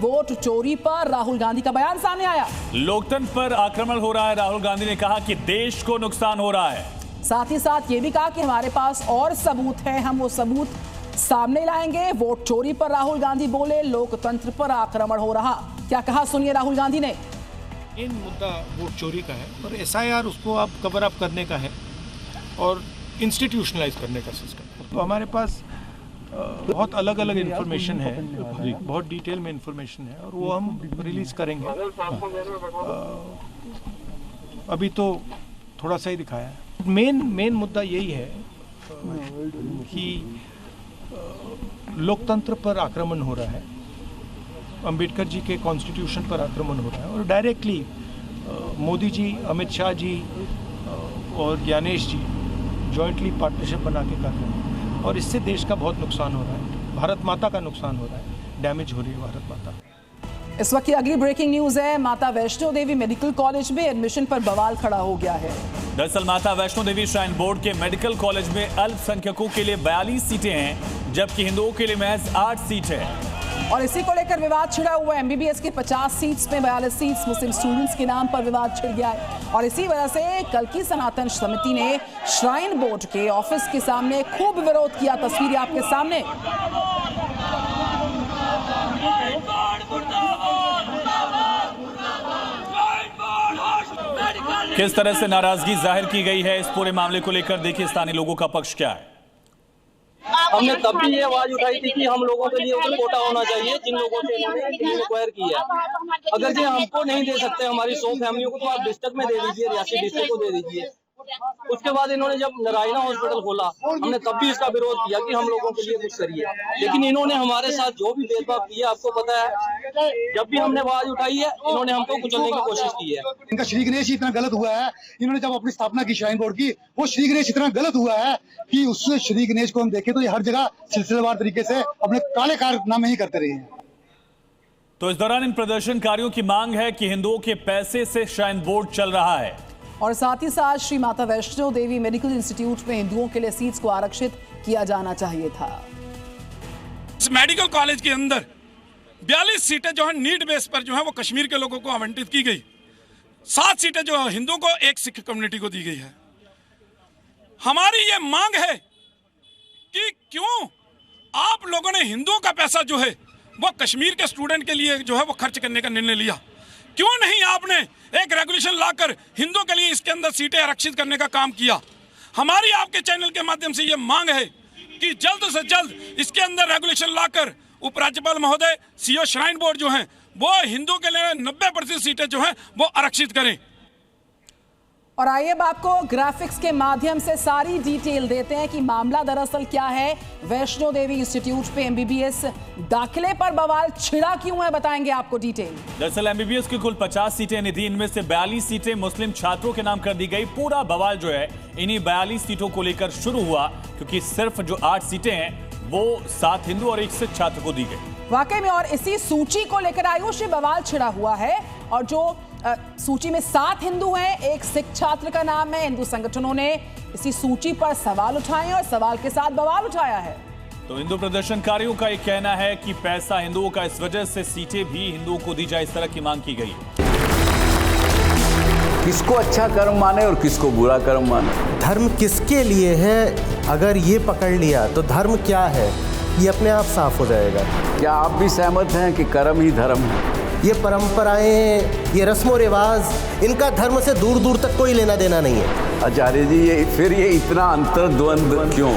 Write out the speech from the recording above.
Vote चोरी पर राहुल गांधी का बयान सामने आया। लोकतंत्र पर आक्रमण हो रहा है। राहुल गांधी ने कहा कि देश को नुकसान हो रहा है। साथ ही साथ ये भी कहा कि हमारे पास और सबूत है, हम वो सबूत सामने लाएंगे। वोट चोरी पर राहुल गांधी बोले, लोकतंत्र पर आक्रमण हो रहा। क्या कहा, सुनिए राहुल गांधी ने। इन मुद्दा वोट चोरी का है और एसआईआर उसको आप कवर अप करने का है और इंस्टीट्यूशनलाइज करने का सिस्टम। तो हमारे पास बहुत अलग अलग इन्फॉर्मेशन है, बहुत डिटेल में इन्फॉर्मेशन है और वो हम रिलीज करेंगे। अभी तो थोड़ा सा ही दिखाया है। मेन मुद्दा यही है कि लोकतंत्र पर आक्रमण हो रहा है, अंबेडकर जी के कॉन्स्टिट्यूशन पर आक्रमण हो रहा है और डायरेक्टली मोदी जी, अमित शाह जी और ज्ञानेश जी जॉइंटली पार्टनरशिप बना के कर रहे हैं और इससे देश का बहुत नुकसान हो रहा है, भारत माता का नुकसान हो रहा है, डैमेज हो रही है भारत माता। इस वक्त की अगली ब्रेकिंग न्यूज है, माता वैष्णो देवी मेडिकल कॉलेज में एडमिशन पर बवाल खड़ा हो गया है। दरअसल माता वैष्णो देवी श्राइन बोर्ड के मेडिकल कॉलेज में अल्पसंख्यकों के लिए 42 सीटें हैं, जबकि हिंदुओं के लिए महज 8 सीट है। और इसी को लेकर विवाद छिड़ा हुआ है। एमबीबीएस के 50 सीट्स में 42 सीट्स मुस्लिम स्टूडेंट्स के नाम पर विवाद छिड़ गया है और इसी वजह से कल की सनातन समिति ने श्राइन बोर्ड के ऑफिस के सामने खूब विरोध किया। तस्वीरें आपके सामने। किस तरह से नाराजगी जाहिर की गई है, इस पूरे मामले को लेकर देखिए स्थानीय लोगों का पक्ष क्या है। हमने तब भी ये आवाज उठाई थी कि हम लोगों के लिए उसे कोटा होना चाहिए जिन लोगों से इन्होंने एक्वायर किया है। अगर ये हमको नहीं दे सकते हमारी 100 फैमिलियों को, तो आप डिस्ट्रिक्ट में दे दीजिए, रियासी डिस्ट्रिक्ट को दे दीजिए। उसके बाद इन्होंने जब नारायणा हॉस्पिटल खोला, हमने तब भी इसका विरोध किया कि हम लोगों के लिए कुछ करिए, लेकिन इन्होंने हमारे साथ जो भी भेदभाव किया आपको पता है। जब भी हमने आवाज उठाई है इन्होंने हमको कुचलने की कोशिश की है। इनका श्री गणेश इतना गलत हुआ है, इन्होंने जब अपनी स्थापना की श्राइन बोर्ड की, वो श्री गणेश इतना गलत हुआ है कि उससे श्री गणेश को हम देखें तो ये हर जगह सिलसिलेवार तरीके से अपने काले कारनामे ही करते रहे हैं। तो इस दौरान इन प्रदर्शनकारियों की मांग है कि हिंदुओं के पैसे से श्राइन बोर्ड चल रहा है और साथ ही साथ श्री माता वैष्णो देवी मेडिकल इंस्टीट्यूट में हिंदुओं के लिए सीट्स को आरक्षित किया जाना चाहिए था। इस मेडिकल कॉलेज के अंदर 42 सीटें जो है नीड बेस पर जो है वो कश्मीर के लोगों को आवंटित की गई। 7 सीटें जो है हिंदुओं को, 1 सिख कम्युनिटी को दी गई है। हमारी ये मांग है कि क्यों आप लोगों ने हिंदुओं का पैसा जो है वो कश्मीर के स्टूडेंट के लिए जो है वो खर्च करने का निर्णय लिया। क्यों नहीं आपने एक रेगुलेशन लाकर हिंदुओं के लिए इसके अंदर सीटें आरक्षित करने का काम किया। हमारी आपके चैनल के माध्यम से ये मांग है कि जल्द से जल्द इसके अंदर रेगुलेशन लाकर उपराज्यपाल महोदय, सीओ श्राइन बोर्ड जो हैं वो हिंदुओं के लिए 90% सीटें जो हैं वो आरक्षित करें। और आइए अब आपको ग्राफिक्स के माध्यम से सारी डिटेल देते हैं कि मामला दरअसल क्या है। वैष्णो देवी इंस्टीट्यूट पे एमबीबीएस दाखिले पर बवाल छिड़ा क्यों है, बताएंगे आपको डिटेल। दरअसल एमबीबीएस की कुल 50 सीटें निधि, इनमें से 42 सीटें मुस्लिम छात्रों के नाम कर दी गई। पूरा बवाल जो है इन्हीं 42 सीटों को लेकर शुरू हुआ, क्योंकि सिर्फ जो 8 सीटें हैं वो 7 हिंदू और 1 सिख छात्र को दी गई। वाकई में, और इसी सूची को लेकर आयुष बवाल छिड़ा हुआ है और जो सूची में 7 हिंदू हैं, 1 सिख छात्र का नाम है। हिंदू संगठनों ने इसी सूची पर सवाल उठाए और सवाल के साथ बवाल उठाया है। तो हिंदू प्रदर्शनकारियों का एक कहना है कि पैसा हिंदुओं का, इस वजह से सीटें भी हिंदुओं को दी जाए, इस तरह की मांग की गई। किसको अच्छा कर्म माने और किसको बुरा कर्म माने, धर्म किसके लिए है, अगर ये पकड़ लिया तो धर्म क्या है ये अपने आप साफ हो जाएगा। क्या आप भी सहमत हैं कि कर्म ही धर्म है? ये परंपराएं, ये रस्मो रिवाज, इनका धर्म से दूर दूर तक कोई लेना देना नहीं है। आचार्य जी, ये इतना अंतर्द्वंद क्यों?